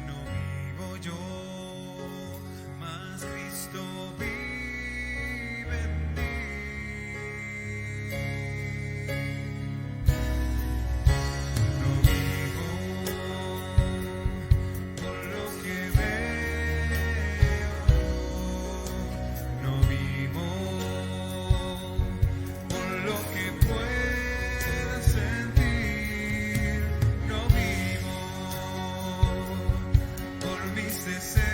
no vivo yo, mas Cristo vive en mí. No vivo por lo que veo, no vivo por lo que pueda sentir, no vivo por mis deseos,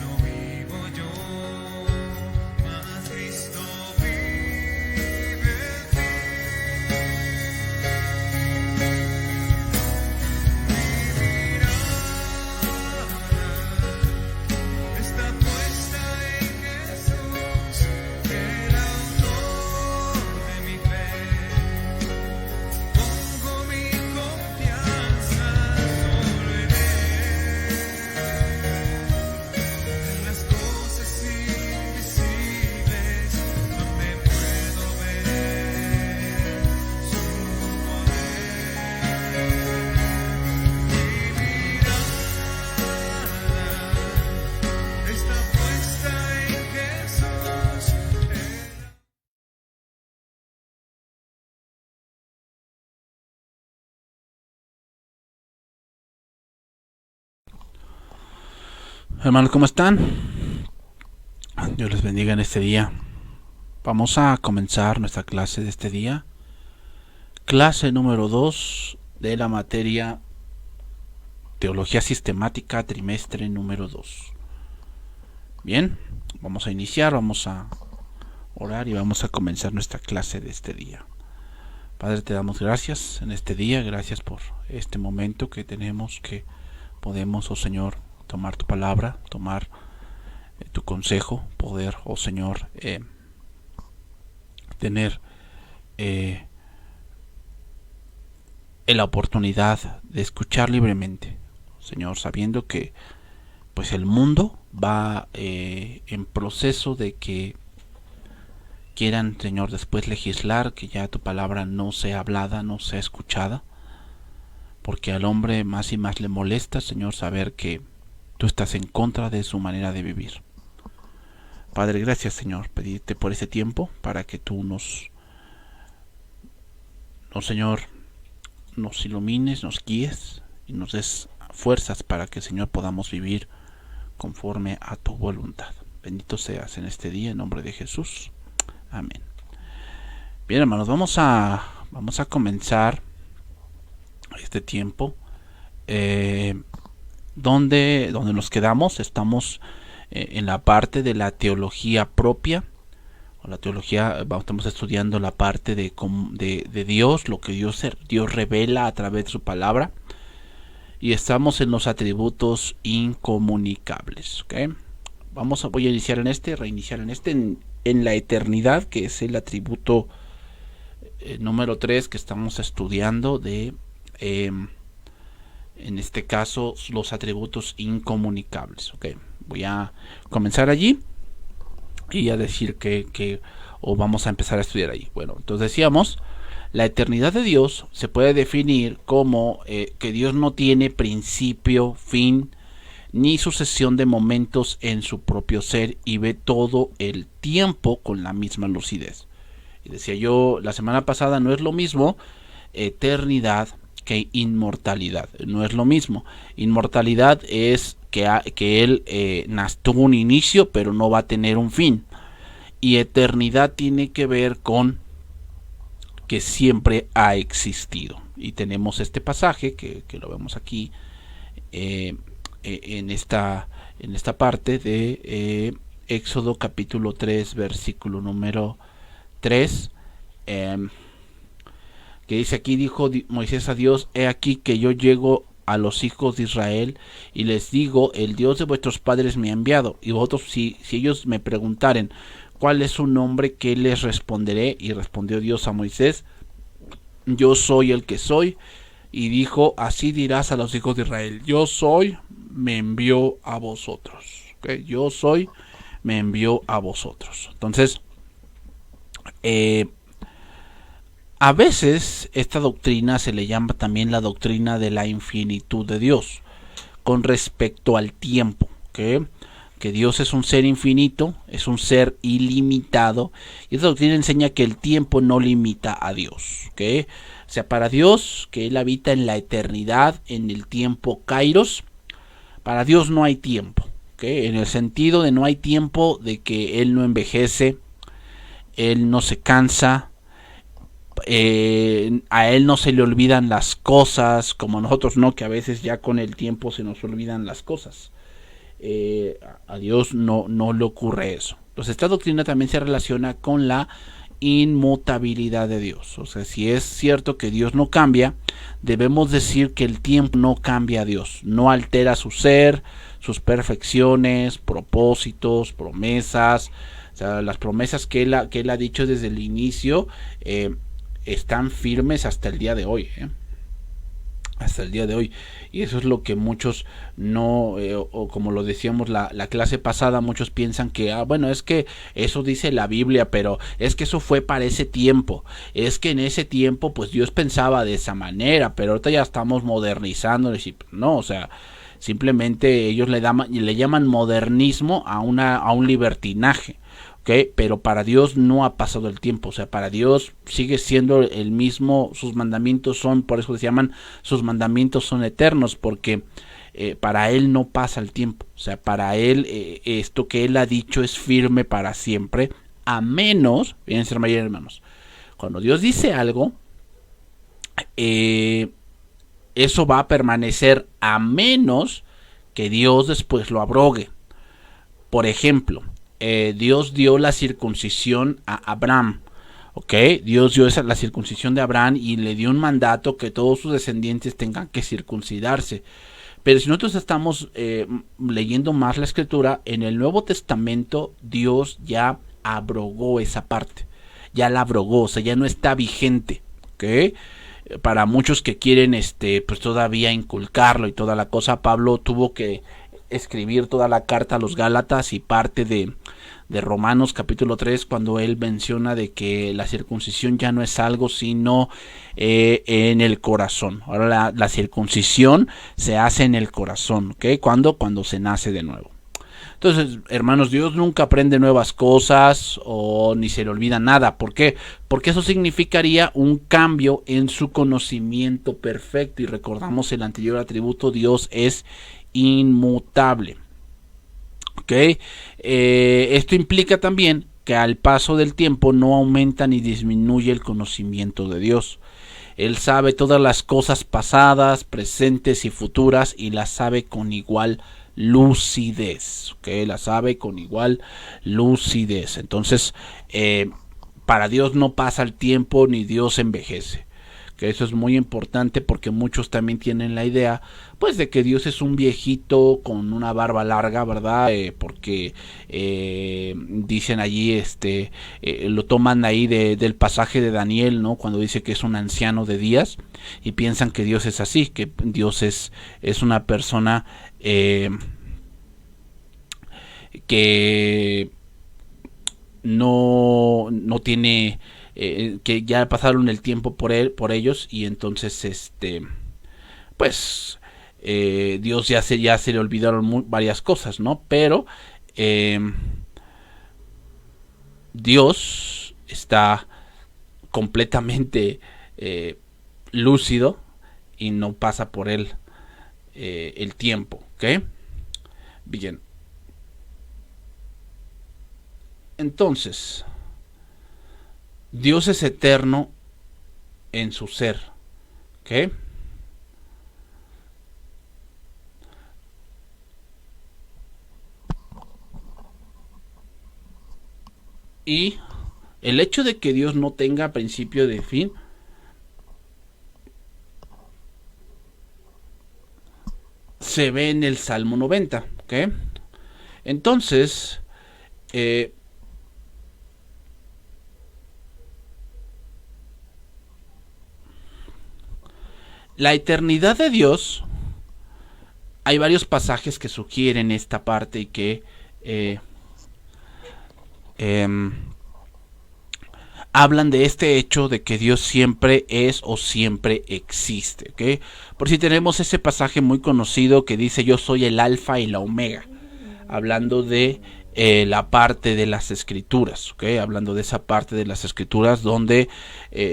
no vivo yo, mas Cristo vive en mí. Mi mirada está puesta en Jesús, el autor de mi fe. Pongo mi confianza solo en Él, en las cosas invisibles donde puedo ver su poder. Mi mirada está puesta en Jesús. Hermanos, ¿cómo están? Dios les bendiga en este día. Vamos a comenzar nuestra clase de este día. Clase número 2 de la materia Teología Sistemática, trimestre número 2. Bien, vamos a iniciar, vamos a orar y vamos a comenzar nuestra clase de este día. Padre, te damos gracias en este día, gracias por este momento que tenemos, que podemos, oh Señor, tomar tu palabra, tomar tu consejo, poder, oh Señor, tener la oportunidad de escuchar libremente, Señor, sabiendo que pues el mundo va en proceso de que quieran, Señor, después legislar que ya tu palabra no sea hablada, no sea escuchada, porque al hombre más y más le molesta, Señor, saber que tú estás en contra de su manera de vivir. Padre, gracias, Señor, pedirte por ese tiempo para que tú Señor, nos ilumines, nos guíes y nos des fuerzas para que, Señor, podamos vivir conforme a tu voluntad. Bendito seas en este día, en nombre de Jesús. Amén. Bien, hermanos, vamos a comenzar este tiempo. Donde nos quedamos, estamos en la parte de la teología propia, o la teología, estamos estudiando la parte de Dios, lo que Dios revela a través de su palabra, y estamos en los atributos incomunicables, ¿okay? Voy a iniciar reiniciar en la eternidad, que es el atributo número 3 que estamos estudiando de en este caso los atributos incomunicables. Okay. Voy a comenzar allí y a decir o vamos a empezar a estudiar allí. Bueno, entonces decíamos, la eternidad de Dios se puede definir como que Dios no tiene principio, fin, ni sucesión de momentos en su propio ser y ve todo el tiempo con la misma lucidez. Y decía yo la semana pasada, no es lo mismo eternidad que inmortalidad, no es lo mismo. Inmortalidad es que él tuvo un inicio pero no va a tener un fin, y eternidad tiene que ver con que siempre ha existido. Y tenemos este pasaje que lo vemos aquí en esta parte de Éxodo capítulo 3 versículo número 3, que dice aquí: dijo Moisés a Dios, he aquí que yo llego a los hijos de Israel y les digo, el Dios de vuestros padres me ha enviado, y vosotros si ellos me preguntaren cuál es su nombre, ¿qué les responderé? Y respondió Dios a Moisés, yo soy el que soy. Y dijo, así dirás a los hijos de Israel, yo soy, me envió a vosotros. ¿Okay? Yo soy, me envió a vosotros. Entonces, A veces esta doctrina se le llama también la doctrina de la infinitud de Dios con respecto al tiempo, ¿okay? Que Dios es un ser infinito, es un ser ilimitado, y esta doctrina enseña que el tiempo no limita a Dios, ¿okay? O sea, para Dios, que Él habita en la eternidad, en el tiempo kairos, para Dios no hay tiempo, ¿okay? En el sentido de no hay tiempo de que Él no envejece, Él no se cansa, a Él no se le olvidan las cosas, como nosotros, no, que a veces ya con el tiempo se nos olvidan las cosas. A Dios no le ocurre eso. Entonces esta doctrina también se relaciona con la inmutabilidad de Dios. O sea, si es cierto que Dios no cambia, debemos decir que el tiempo no cambia a Dios, no altera su ser, sus perfecciones, propósitos, promesas. O sea, las promesas que él ha dicho desde el inicio están firmes hasta el día de hoy. Hasta el día de hoy. Y eso es lo que muchos no, o como lo decíamos la clase pasada, muchos piensan que, bueno, es que eso dice la Biblia, pero es que eso fue para ese tiempo. Es que en ese tiempo, pues Dios pensaba de esa manera, pero ahorita ya estamos modernizando. Y no, o sea, simplemente ellos le llaman modernismo a un libertinaje. ¿Okay? Pero para Dios no ha pasado el tiempo, o sea, para Dios sigue siendo el mismo, sus mandamientos son, por eso se llaman, sus mandamientos son eternos, porque para Él no pasa el tiempo, o sea, para Él esto que Él ha dicho es firme para siempre, a menos, fíjense hermanos, cuando Dios dice algo, eso va a permanecer a menos que Dios después lo abrogue. Por ejemplo, Dios dio la circuncisión a Abraham, ¿ok? Dios dio la circuncisión de Abraham y le dio un mandato que todos sus descendientes tengan que circuncidarse. Pero si nosotros estamos leyendo más la escritura, en el Nuevo Testamento Dios ya abrogó esa parte, ya la abrogó, o sea, ya no está vigente, ¿ok? Para muchos que quieren pues todavía inculcarlo y toda la cosa, Pablo tuvo que escribir toda la carta a los Gálatas y parte de Romanos capítulo 3 cuando él menciona de que la circuncisión ya no es algo sino en el corazón. Ahora la circuncisión se hace en el corazón, ¿ok? Cuando se nace de nuevo. Entonces, hermanos, Dios nunca aprende nuevas cosas o ni se le olvida nada. ¿Por qué? Porque eso significaría un cambio en su conocimiento perfecto. Y recordamos el anterior atributo, Dios es inmutable. ¿Ok? Esto implica también que al paso del tiempo no aumenta ni disminuye el conocimiento de Dios. Él sabe todas las cosas pasadas, presentes y futuras y las sabe con igual lucidez. ¿Ok? Las sabe con igual lucidez. Entonces, para Dios no pasa el tiempo ni Dios envejece. Que eso es muy importante porque muchos también tienen la idea pues de que Dios es un viejito con una barba larga, ¿verdad? Porque dicen allí lo toman ahí del pasaje de Daniel, ¿no? Cuando dice que es un anciano de días y piensan que Dios es así, que Dios es una persona que no tiene que ya pasaron el tiempo por ellos y entonces pues Dios ya se le olvidaron varias cosas, ¿no? Pero Dios está completamente lúcido y no pasa por él el tiempo, ¿ok? Bien. Entonces, Dios es eterno en su ser, ¿ok? Y el hecho de que Dios no tenga principio de fin se ve en el Salmo 90, ¿ok? Entonces, la eternidad de Dios, hay varios pasajes que sugieren esta parte y que hablan de este hecho de que Dios siempre es o siempre existe, ¿ok? Por si tenemos ese pasaje muy conocido que dice yo soy el alfa y la omega, hablando de la parte de las escrituras, ¿ok? Hablando de esa parte de las escrituras donde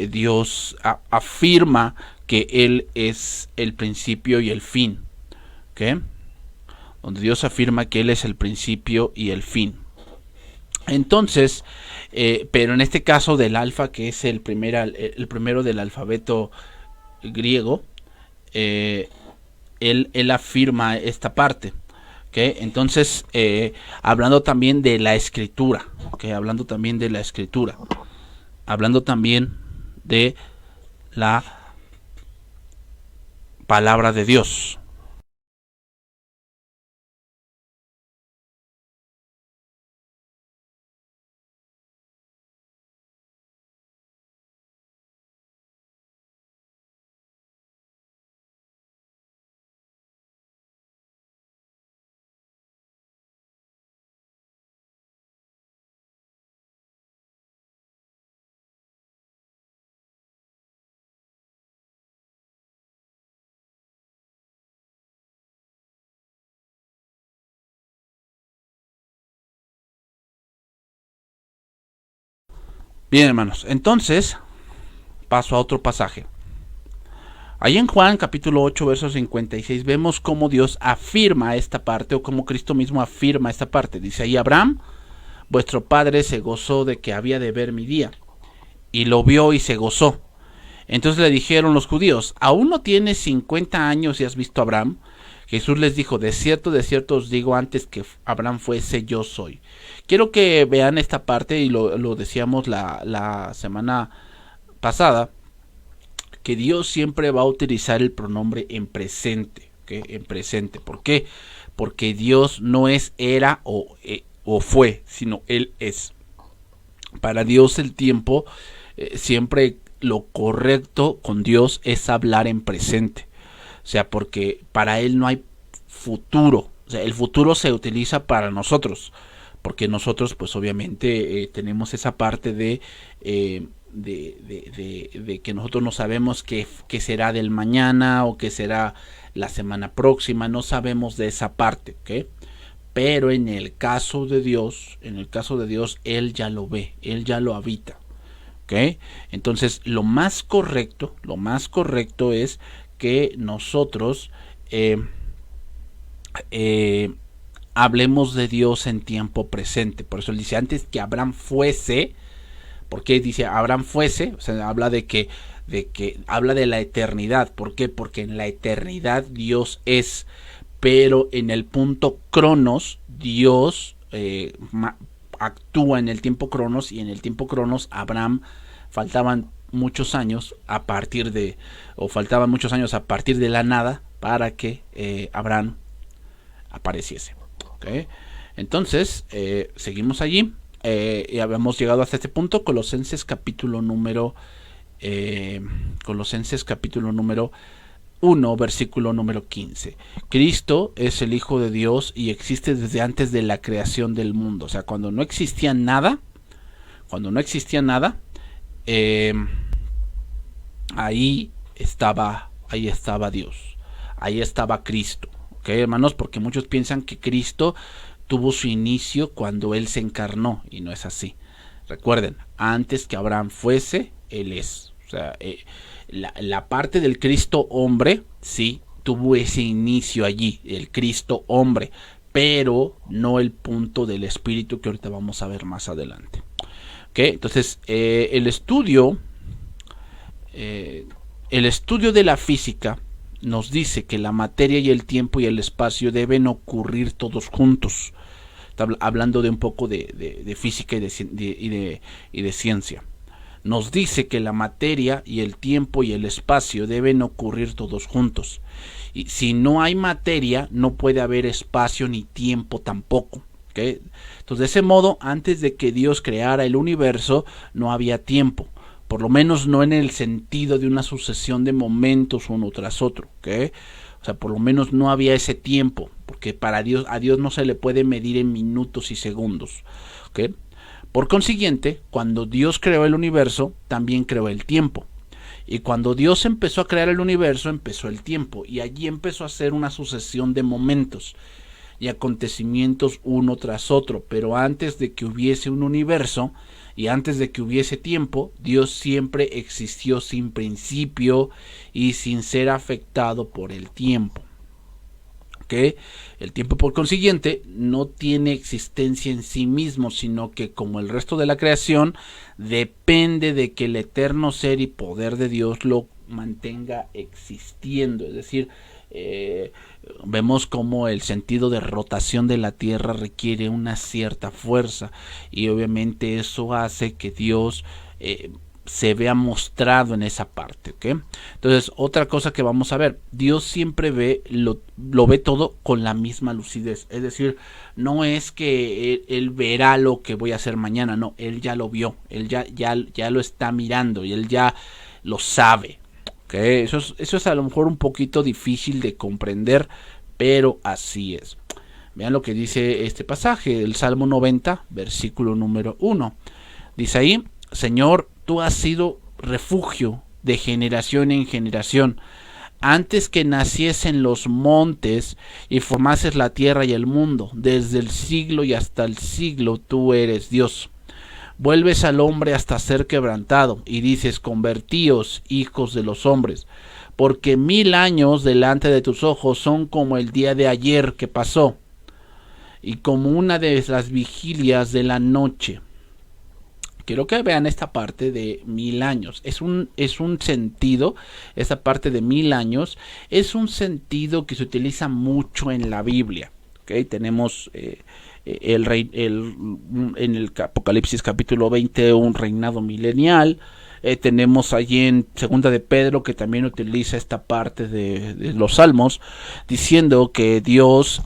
Dios afirma que Él es el principio y el fin, ¿ok? Donde Dios afirma que Él es el principio y el fin. Entonces, pero en este caso del alfa, que es el primero del alfabeto griego, él afirma esta parte. ¿Okay? Entonces, hablando también de la escritura, ¿okay? Hablando también de la escritura, hablando también de la palabra de Dios. Bien, hermanos, entonces paso a otro pasaje. Ahí en Juan capítulo 8 verso 56 vemos cómo Dios afirma esta parte, o cómo Cristo mismo afirma esta parte. Dice ahí: Abraham, vuestro padre, se gozó de que había de ver mi día, y lo vio y se gozó. Entonces le dijeron los judíos: ¿aún no tienes 50 años y has visto a Abraham? Jesús les dijo: de cierto os digo, antes que Abraham fuese, yo soy. Quiero que vean esta parte, y lo decíamos la semana pasada, que Dios siempre va a utilizar el pronombre en presente, ¿okay? En presente. ¿Por qué? Porque Dios no es era o fue, sino Él es. Para Dios el tiempo, siempre lo correcto con Dios es hablar en presente. O sea, porque para Él no hay futuro. O sea, el futuro se utiliza para nosotros, porque nosotros pues obviamente tenemos esa parte de que nosotros no sabemos qué será del mañana o qué será la semana próxima. No sabemos de esa parte, ¿ok? Pero en el caso de Dios, Él ya lo ve, Él ya lo habita, ¿ok? Entonces lo más correcto es que nosotros hablemos de Dios en tiempo presente. Por eso él dice: antes que Abraham fuese. ¿Por qué dice Abraham fuese? O sea, habla de que habla de la eternidad. ¿Por qué? Porque en la eternidad Dios es, pero en el punto cronos Dios actúa en el tiempo cronos, y en el tiempo cronos Abraham faltaban muchos años a partir de la nada para que Abraham apareciese. ¿Okay? Entonces, seguimos allí. Y habíamos llegado hasta este punto. Colosenses capítulo número 1, versículo número 15. Cristo es el Hijo de Dios y existe desde antes de la creación del mundo. O sea, cuando no existía nada, ahí estaba Dios, ahí estaba Cristo. ¿Ok, hermanos? Porque muchos piensan que Cristo tuvo su inicio cuando Él se encarnó, y no es así. Recuerden, antes que Abraham fuese, Él es. O sea, la parte del Cristo hombre, sí, tuvo ese inicio allí, el Cristo hombre, pero no el punto del Espíritu, que ahorita vamos a ver más adelante. ¿Ok? Entonces, el estudio de la física nos dice que la materia y el tiempo y el espacio deben ocurrir todos juntos. Está hablando de un poco de física y de ciencia. Nos dice que la materia y el tiempo y el espacio deben ocurrir todos juntos. Y si no hay materia, no puede haber espacio ni tiempo tampoco. ¿Okay? Entonces, de ese modo, antes de que Dios creara el universo, no había tiempo. Por lo menos no en el sentido de una sucesión de momentos uno tras otro, ¿okay? O sea, por lo menos no había ese tiempo, porque a Dios no se le puede medir en minutos y segundos, ¿okay? Por consiguiente, cuando Dios creó el universo, también creó el tiempo. Y cuando Dios empezó a crear el universo, empezó el tiempo. Y allí empezó a ser una sucesión de momentos y acontecimientos uno tras otro. Pero antes de que hubiese un universo y antes de que hubiese tiempo, Dios siempre existió sin principio y sin ser afectado por el tiempo. Que el tiempo, por consiguiente, no tiene existencia en sí mismo, sino que, como el resto de la creación, depende de que el eterno ser y poder de Dios lo mantenga existiendo. Es decir, vemos como el sentido de rotación de la Tierra requiere una cierta fuerza, y obviamente eso hace que Dios se vea mostrado en esa parte, ¿ok? Entonces, otra cosa que vamos a ver, Dios siempre lo ve todo con la misma lucidez. Es decir, no es que él verá lo que voy a hacer mañana, no, Él ya lo vio, Él ya lo está mirando y Él ya lo sabe, ¿ok? Eso es a lo mejor un poquito difícil de comprender, pero así es. Vean lo que dice este pasaje, el Salmo 90, versículo número 1. Dice ahí: Señor, tú has sido refugio de generación en generación. Antes que naciesen los montes y formases la tierra y el mundo, desde el siglo y hasta el siglo tú eres Dios. Vuelves al hombre hasta ser quebrantado y dices: convertíos, hijos de los hombres, porque 1000 años delante de tus ojos son como el día de ayer que pasó, y como una de las vigilias de la noche. Quiero que vean esta parte de 1000 años. Es un sentido, esta parte de 1000 años, es un sentido que se utiliza mucho en la Biblia. ¿Okay? Tenemos en el Apocalipsis capítulo 20 un reinado milenial. Tenemos allí en Segunda de Pedro, que también utiliza esta parte de los Salmos, diciendo que Dios,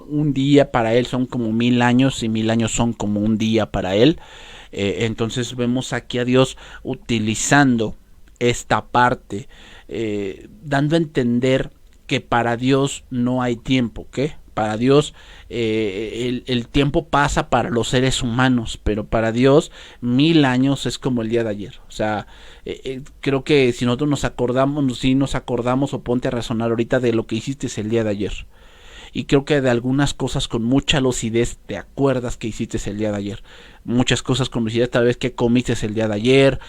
un día para Él son como 1000 años y 1000 años son como un día para Él. Entonces vemos aquí a Dios utilizando esta parte, dando a entender que para Dios no hay tiempo, ¿qué? Para Dios el tiempo pasa para los seres humanos, pero para Dios 1000 años es como el día de ayer. O sea, creo que si nosotros nos acordamos, o ponte a razonar ahorita de lo que hiciste el día de ayer. Y creo que de algunas cosas con mucha lucidez te acuerdas que hiciste el día de ayer. Muchas cosas con lucidez, tal vez que comiste el día de ayer,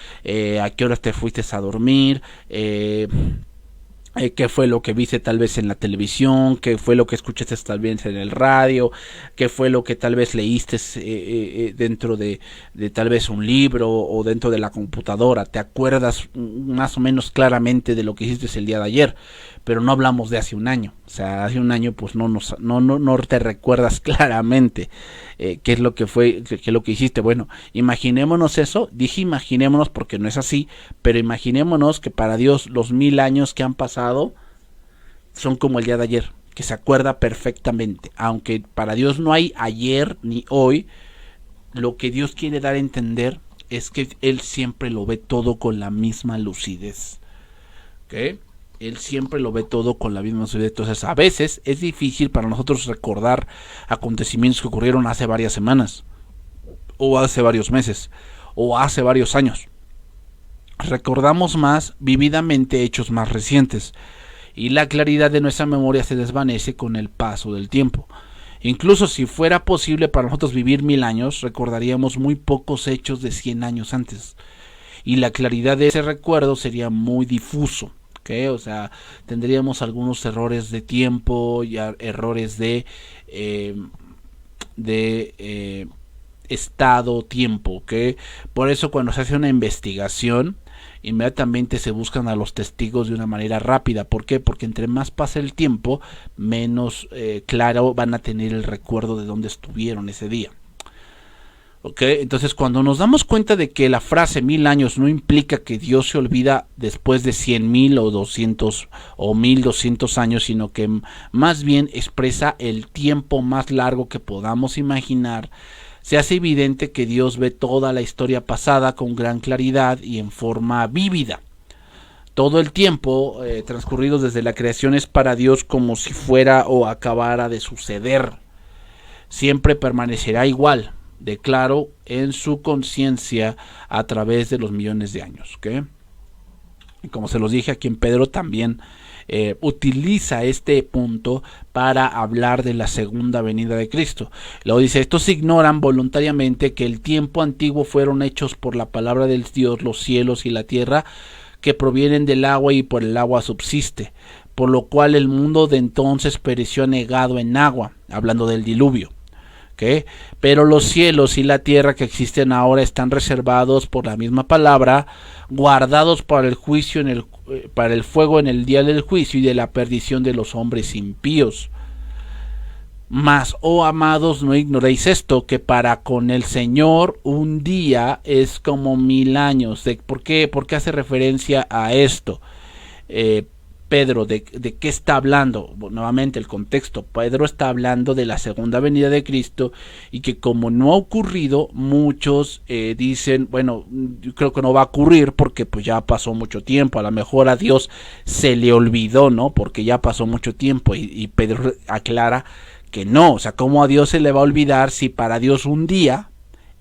a qué horas te fuiste a dormir, qué fue lo que viste tal vez en la televisión, qué fue lo que escuchaste tal vez en el radio, qué fue lo que tal vez leíste dentro de tal vez un libro o dentro de la computadora. Te acuerdas más o menos claramente de lo que hiciste el día de ayer, pero no hablamos de hace un año. O sea, hace un año pues no te recuerdas claramente qué es lo que fue, qué es lo que hiciste. Bueno, imaginémonos eso. Dije imaginémonos porque no es así, pero imaginémonos que para Dios los 1000 años que han pasado son como el día de ayer, que se acuerda perfectamente. Aunque para Dios no hay ayer ni hoy, lo que Dios quiere dar a entender es que Él siempre lo ve todo con la misma lucidez. ¿Ok? Él siempre lo ve todo con la misma lucidez. Entonces, a veces es difícil para nosotros recordar acontecimientos que ocurrieron hace varias semanas, o hace varios meses, o hace varios años. Recordamos más vívidamente hechos más recientes, y la claridad de nuestra memoria se desvanece con el paso del tiempo. Incluso si fuera posible para nosotros vivir 1000 años, recordaríamos muy pocos hechos de 100 años antes, y la claridad de ese recuerdo sería muy difuso. ¿Okay? O sea, tendríamos algunos errores de tiempo y errores de estado-tiempo. ¿Okay? Por eso cuando se hace una investigación, inmediatamente se buscan a los testigos de una manera rápida. ¿Por qué? Porque entre más pasa el tiempo, menos claro van a tener el recuerdo de dónde estuvieron ese día. Okay, entonces cuando nos damos cuenta de que la frase 1000 años no implica que Dios se olvida después de 100,000 o 200 o 1200 años, sino que más bien expresa el tiempo más largo que podamos imaginar, se hace evidente que Dios ve toda la historia pasada con gran claridad y en forma vívida. Todo el tiempo transcurrido desde la creación es para Dios como si fuera o acabara de suceder. Siempre permanecerá igual. de claro en su conciencia a través de los millones de años. ¿Okay? Y como se los dije, aquí en Pedro también utiliza este punto para hablar de la segunda venida de Cristo. Luego dice: estos ignoran voluntariamente que el tiempo antiguo fueron hechos por la palabra del Dios los cielos y la tierra, que provienen del agua y por el agua subsiste, por lo cual el mundo de entonces pereció anegado en agua, hablando del diluvio. ¿Okay? Pero los cielos y la tierra que existen ahora están reservados por la misma palabra, guardados para el juicio para el fuego en el día del juicio y de la perdición de los hombres impíos. Mas, oh amados, no ignoréis esto, que para con el Señor un día es como 1000 años. ¿Por qué hace referencia a esto? Pedro, ¿de qué está hablando? Bueno, nuevamente el contexto. Pedro está hablando de la segunda venida de Cristo, y que como no ha ocurrido, muchos dicen, bueno, yo creo que no va a ocurrir porque pues ya pasó mucho tiempo. A lo mejor a Dios se le olvidó, ¿no? Porque ya pasó mucho tiempo, y Pedro aclara que no. O sea, ¿cómo a Dios se le va a olvidar si para Dios un día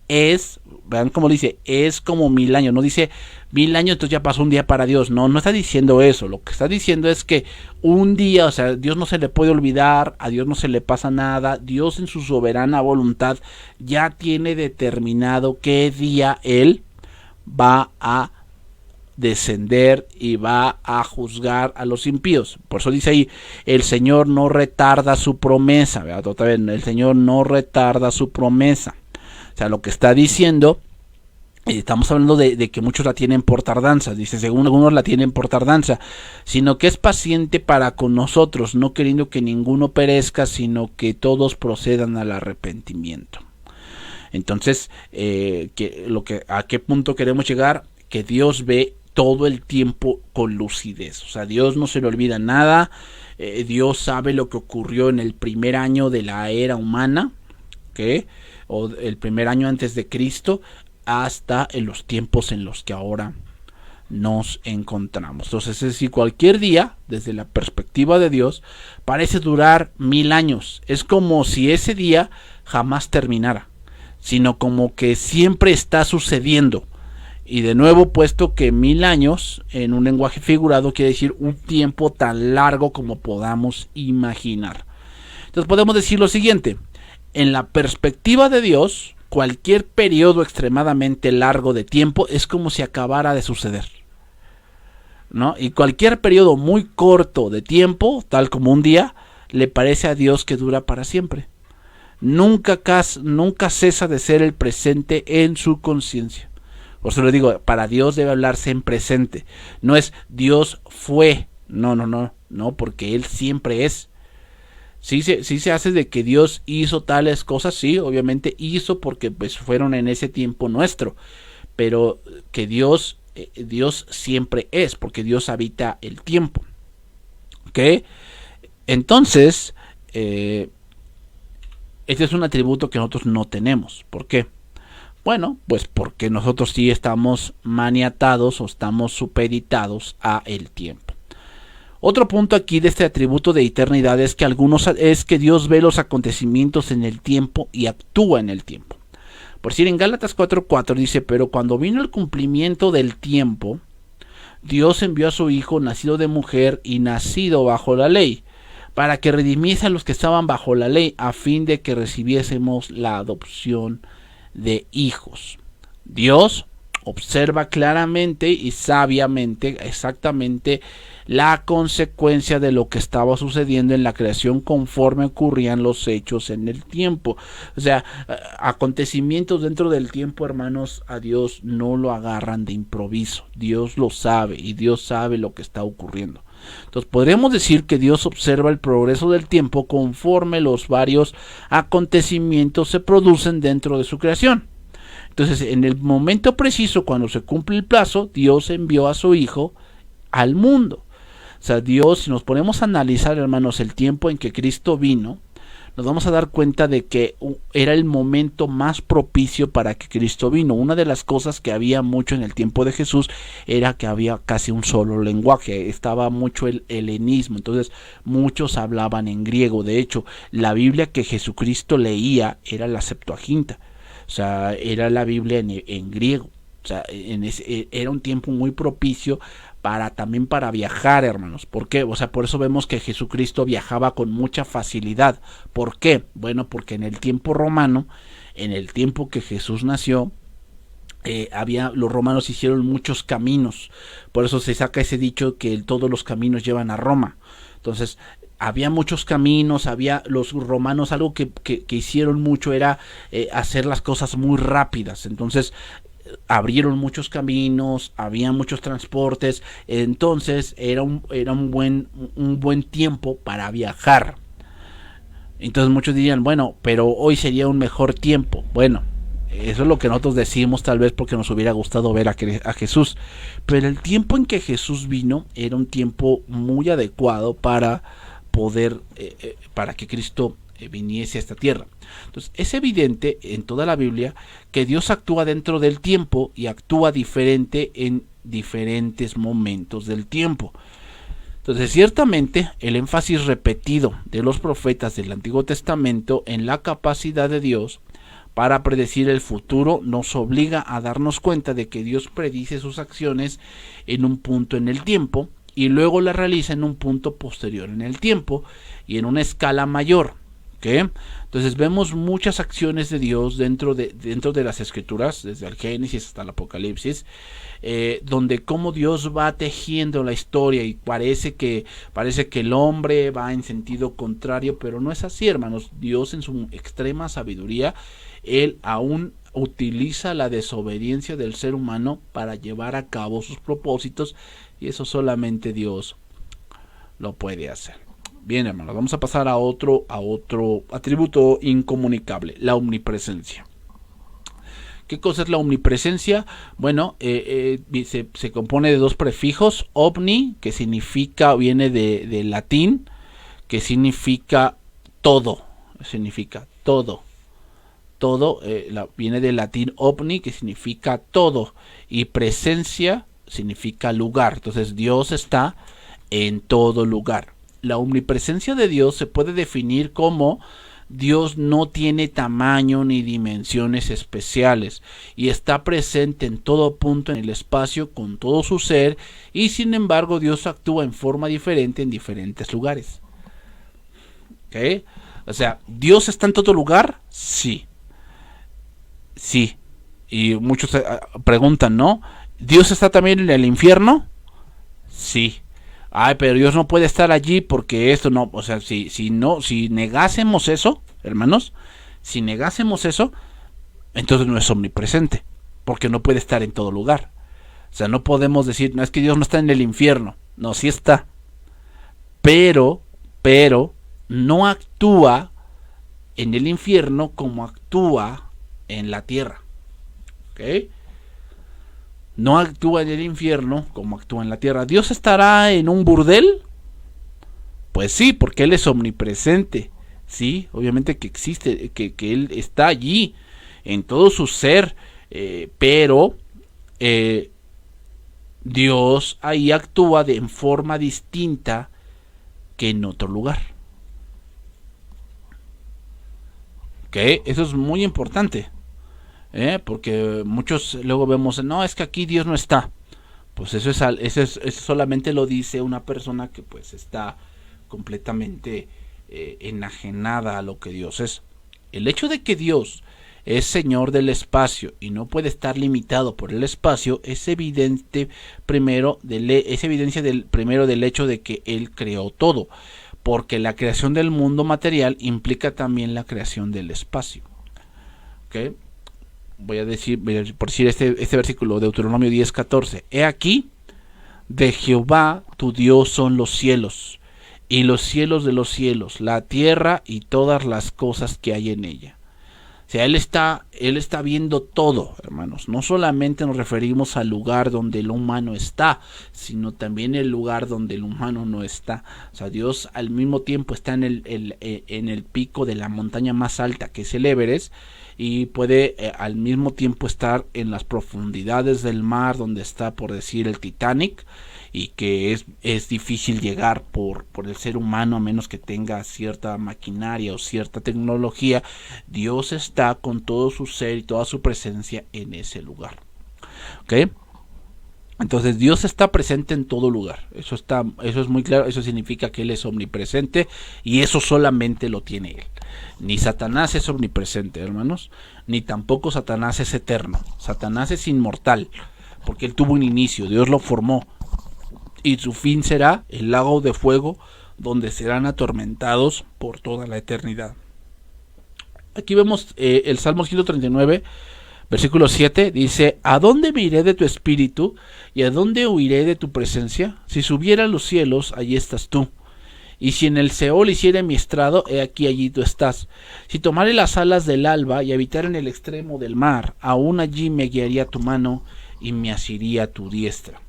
es, vean cómo dice, es como 1000 años? No dice 1000 años, entonces ya pasó un día para Dios. No está diciendo eso. Lo que está diciendo es que un día, o sea, Dios no se le puede olvidar, a Dios no se le pasa nada. Dios en su soberana voluntad ya tiene determinado qué día Él va a descender y va a juzgar a los impíos. Por eso dice ahí: el Señor no retarda su promesa. ¿Verdad? Otra vez, el Señor no retarda su promesa. O sea, lo que está diciendo, estamos hablando de que muchos la tienen por tardanza. Dice, según algunos la tienen por tardanza, sino que es paciente para con nosotros, no queriendo que ninguno perezca, sino que todos procedan al arrepentimiento. Entonces, ¿a qué punto queremos llegar? Que Dios ve todo el tiempo con lucidez. O sea, Dios no se le olvida nada. Dios sabe lo que ocurrió en el primer año de la era humana, ¿okay? O el primer año antes de Cristo, hasta en los tiempos en los que ahora nos encontramos. Entonces, es decir, cualquier día, desde la perspectiva de Dios, parece durar 1000 años. Es como si ese día jamás terminara, sino como que siempre está sucediendo. Y de nuevo, puesto que 1000 años en un lenguaje figurado quiere decir un tiempo tan largo como podamos imaginar. Entonces podemos decir lo siguiente: en la perspectiva de Dios, cualquier periodo extremadamente largo de tiempo es como si acabara de suceder, ¿no? Y cualquier periodo muy corto de tiempo, tal como un día, le parece a Dios que dura para siempre. Nunca cesa de ser el presente en su conciencia. Por eso le digo, para Dios debe hablarse en presente. No es Dios fue. No, porque Él siempre es. Sí se hace de que Dios hizo tales cosas, sí, obviamente hizo porque pues fueron en ese tiempo nuestro. Pero que Dios siempre es, porque Dios habita el tiempo. ¿Ok? Entonces, este es un atributo que nosotros no tenemos. ¿Por qué? Bueno, pues porque nosotros sí estamos maniatados o estamos supeditados a el tiempo. Otro punto aquí de este atributo de eternidad es que Dios ve los acontecimientos en el tiempo y actúa en el tiempo. Por decir, en Gálatas 4:4 dice: pero cuando vino el cumplimiento del tiempo, Dios envió a su Hijo, nacido de mujer y nacido bajo la ley, para que redimiese a los que estaban bajo la ley, a fin de que recibiésemos la adopción de hijos. Dios observa claramente y sabiamente exactamente la consecuencia de lo que estaba sucediendo en la creación conforme ocurrían los hechos en el tiempo. O sea, acontecimientos dentro del tiempo, hermanos, a Dios no lo agarran de improviso. Dios lo sabe y Dios sabe lo que está ocurriendo. Entonces podríamos decir que Dios observa el progreso del tiempo conforme los varios acontecimientos se producen dentro de su creación. Entonces, en el momento preciso, cuando se cumple el plazo, Dios envió a su Hijo al mundo. O sea, Dios, si nos ponemos a analizar, hermanos, el tiempo en que Cristo vino, nos vamos a dar cuenta de que era el momento más propicio para que Cristo vino. Una de las cosas que había mucho en el tiempo de Jesús era que había casi un solo lenguaje, estaba mucho el helenismo, entonces muchos hablaban en griego. De hecho, la Biblia que Jesucristo leía era la Septuaginta. O sea, era la Biblia en griego. O sea, era un tiempo muy propicio también para viajar, hermanos. ¿Por qué? O sea, por eso vemos que Jesucristo viajaba con mucha facilidad. ¿Por qué? Bueno, porque en el tiempo romano, en el tiempo que Jesús nació, los romanos hicieron muchos caminos. Por eso se saca ese dicho que todos los caminos llevan a Roma. Entonces, había muchos caminos, los romanos algo que hicieron mucho era hacer las cosas muy rápidas. Entonces, abrieron muchos caminos, había muchos transportes, entonces era un buen tiempo para viajar. Entonces muchos dirían, bueno, pero hoy sería un mejor tiempo. Bueno, eso es lo que nosotros decimos, tal vez porque nos hubiera gustado ver a Jesús, pero el tiempo en que Jesús vino era un tiempo muy adecuado para poder, para que Cristo viniese a esta tierra. Entonces es evidente en toda la Biblia que Dios actúa dentro del tiempo y actúa diferente en diferentes momentos del tiempo. Entonces ciertamente el énfasis repetido de los profetas del Antiguo Testamento en la capacidad de Dios para predecir el futuro nos obliga a darnos cuenta de que Dios predice sus acciones en un punto en el tiempo y luego las realiza en un punto posterior en el tiempo y en una escala mayor. ¿Okay? Entonces vemos muchas acciones de Dios dentro de las Escrituras, desde el Génesis hasta el Apocalipsis, donde cómo Dios va tejiendo la historia y parece que el hombre va en sentido contrario, pero no es así, hermanos. Dios en su extrema sabiduría, Él aún utiliza la desobediencia del ser humano para llevar a cabo sus propósitos, y eso solamente Dios lo puede hacer. Bien, hermanos, vamos a pasar a otro atributo incomunicable, la omnipresencia. ¿Qué cosa es la omnipresencia? Bueno, se compone de dos prefijos, omni, que viene de latín, que significa todo, viene del latín omni, que significa todo, y presencia significa lugar. Entonces Dios está en todo lugar. La omnipresencia de Dios se puede definir como Dios no tiene tamaño ni dimensiones especiales y está presente en todo punto en el espacio con todo su ser, y sin embargo Dios actúa en forma diferente en diferentes lugares. ¿Okay? O sea, ¿Dios está en todo lugar? Sí. Sí. Y muchos preguntan, ¿no? ¿Dios está también en el infierno? Sí. Ay, pero Dios no puede estar allí porque esto no, o sea, si negásemos eso, hermanos, si negásemos eso, entonces no es omnipresente, porque no puede estar en todo lugar. O sea, no podemos decir, no, es que Dios no está en el infierno. No, sí está. Pero no actúa en el infierno como actúa en la tierra. ¿Ok? No actúa en el infierno como actúa en la tierra. ¿Dios estará en un burdel? Pues sí, porque Él es omnipresente. Sí, obviamente que existe, que Él está allí en todo su ser, pero Dios ahí actúa en forma distinta que en otro lugar. ¿Ok? Eso es muy importante. Porque muchos luego vemos, no, es que aquí Dios no está. Pues eso solamente lo dice una persona que pues está completamente enajenada a lo que Dios es. El hecho de que Dios es Señor del espacio y no puede estar limitado por el espacio es evidente primero del hecho de que Él creó todo, porque la creación del mundo material implica también la creación del espacio. ¿Okay? Voy a decir este versículo de Deuteronomio 10:14. He aquí, de Jehová tu Dios son los cielos, y los cielos de los cielos, la tierra y todas las cosas que hay en ella. O sea, Él está viendo todo, hermanos. No solamente nos referimos al lugar donde el humano está, sino también el lugar donde el humano no está. O sea, Dios al mismo tiempo está en el pico de la montaña más alta, que es el Everest, y puede al mismo tiempo estar en las profundidades del mar donde está, por decir, el Titanic, y que es difícil llegar por el ser humano a menos que tenga cierta maquinaria o cierta tecnología. Dios está con todo su ser y toda su presencia en ese lugar. ¿Ok? Entonces Dios está presente en todo lugar. Eso es muy claro. Eso significa que Él es omnipresente, y eso solamente lo tiene Él. Ni Satanás es omnipresente, hermanos, ni tampoco Satanás es eterno. Satanás es inmortal, porque él tuvo un inicio, Dios lo formó, y su fin será el lago de fuego, donde serán atormentados por toda la eternidad. Aquí vemos el Salmo 139, versículo 7, dice: ¿A dónde me iré de tu espíritu? ¿Y a dónde huiré de tu presencia? Si subiera a los cielos, allí estás tú. Y si en el Seol hiciere mi estrado, he aquí, allí tú estás. Si tomare las alas del alba y habitar en el extremo del mar, aún allí me guiaría tu mano y me asiría tu diestra.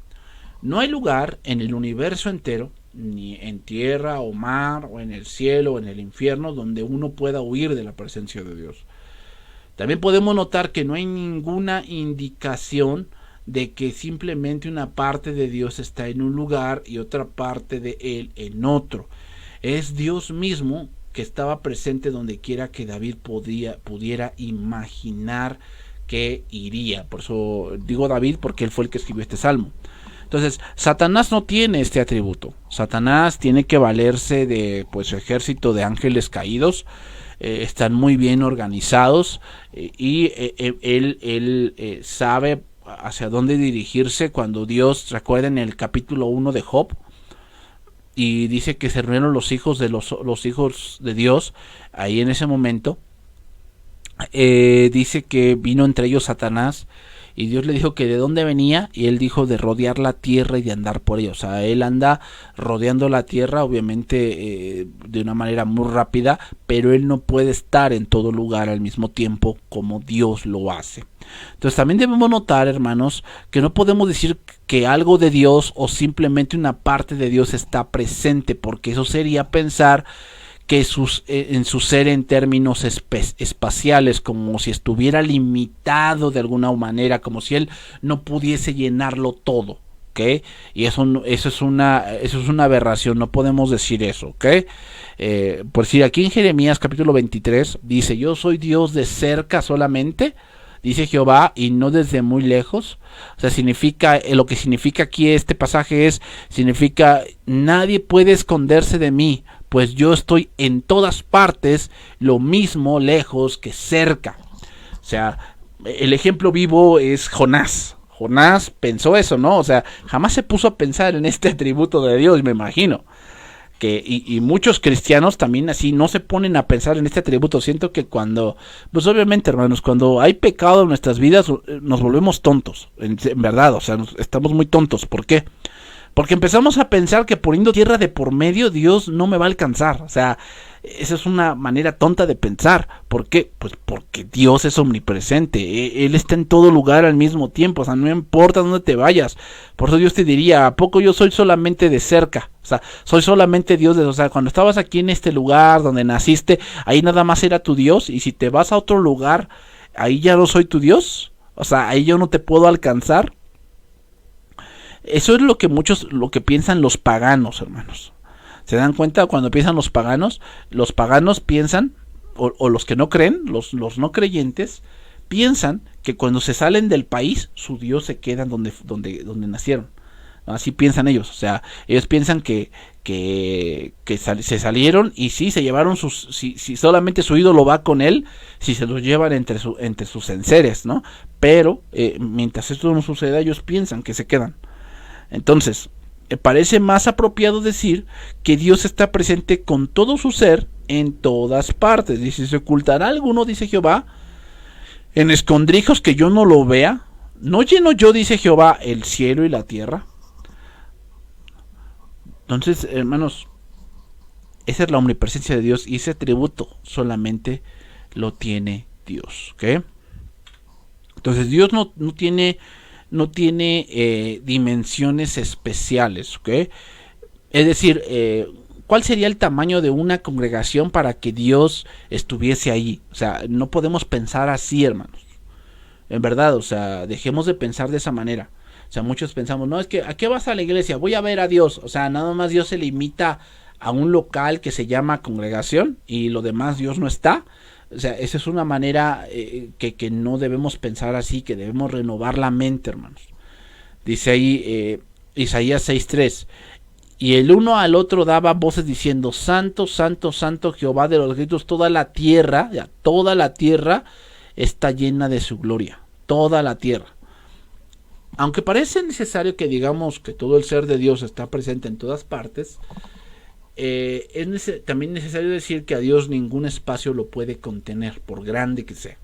No hay lugar en el universo entero, ni en tierra o mar, o en el cielo o en el infierno, donde uno pueda huir de la presencia de Dios. También podemos notar que no hay ninguna indicación de que simplemente una parte de Dios está en un lugar y otra parte de Él en otro. Es Dios mismo que estaba presente donde quiera que David pudiera imaginar que iría. Por eso digo David, porque él fue el que escribió este salmo. Entonces, Satanás no tiene este atributo. Satanás tiene que valerse de su ejército de ángeles caídos. Están muy bien organizados, y él sabe hacia dónde dirigirse. Cuando Dios, recuerden el capítulo 1 de Job, y dice que se reunieron los hijos de Dios, ahí en ese momento, dice que vino entre ellos Satanás, y Dios le dijo que de dónde venía, y él dijo de rodear la tierra y de andar por ella. O sea, él anda rodeando la tierra, obviamente de una manera muy rápida, pero él no puede estar en todo lugar al mismo tiempo como Dios lo hace. Entonces también debemos notar, hermanos, que no podemos decir que algo de Dios o simplemente una parte de Dios está presente, porque eso sería pensar que en su ser en términos espaciales, como si estuviera limitado de alguna manera, como si él no pudiese llenarlo todo, ¿ok? Y eso es una aberración, no podemos decir eso, ¿ok? Por decir, aquí en Jeremías capítulo 23 dice: yo soy Dios de cerca solamente, dice Jehová, y no desde muy lejos. O sea, significa, lo que significa aquí este pasaje significa nadie puede esconderse de mí, pues yo estoy en todas partes, lo mismo lejos que cerca. O sea, el ejemplo vivo es Jonás. Jonás pensó eso, ¿no? O sea, jamás se puso a pensar en este atributo de Dios, me imagino. Y muchos cristianos también así no se ponen a pensar en este atributo. Siento que pues obviamente, hermanos, cuando hay pecado en nuestras vidas, nos volvemos tontos, en verdad. O sea, estamos muy tontos. ¿Por qué? Porque empezamos a pensar que poniendo tierra de por medio, Dios no me va a alcanzar. O sea, esa es una manera tonta de pensar. ¿Por qué? Pues porque Dios es omnipresente. Él está en todo lugar al mismo tiempo. O sea, no importa dónde te vayas. Por eso Dios te diría: ¿a poco yo soy solamente de cerca? O sea, soy solamente Dios o sea, cuando estabas aquí en este lugar donde naciste, ahí nada más era tu Dios. Y si te vas a otro lugar, ahí ya no soy tu Dios. O sea, ahí yo no te puedo alcanzar. Eso es lo que piensan los paganos, hermanos. ¿Se dan cuenta? Cuando piensan los paganos piensan, o los que no creen, los no creyentes, piensan que cuando se salen del país, su Dios se queda donde nacieron. Así piensan ellos. O sea, ellos piensan que se salieron, y sí, se llevaron si solamente su ídolo va con él, si se los llevan entre sus enseres, ¿no? Pero mientras esto no suceda, ellos piensan que se quedan. Entonces, parece más apropiado decir que Dios está presente con todo su ser en todas partes. Dice: ¿se ocultará alguno, dice Jehová, en escondrijos que yo no lo vea? ¿No lleno yo, dice Jehová, el cielo y la tierra? Entonces, hermanos, esa es la omnipresencia de Dios, y ese atributo solamente lo tiene Dios, ¿ok? Entonces, Dios no tiene dimensiones especiales, ¿ok? Es decir, ¿cuál sería el tamaño de una congregación para que Dios estuviese ahí? O sea, no podemos pensar así, hermanos. En verdad, o sea, dejemos de pensar de esa manera. O sea, muchos pensamos, no, es que ¿a qué vas a la iglesia? Voy a ver a Dios. O sea, nada más Dios se limita a un local que se llama congregación y lo demás Dios no está. O sea, esa es una manera que no debemos pensar así, que debemos renovar la mente, hermanos. Dice ahí Isaías 6:3. Y el uno al otro daba voces diciendo, Santo, Santo, Santo Jehová de los ejércitos, toda la tierra está llena de su gloria. Toda la tierra. Aunque parece necesario que digamos que todo el ser de Dios está presente en todas partes, es también necesario decir que a Dios ningún espacio lo puede contener, por grande que sea.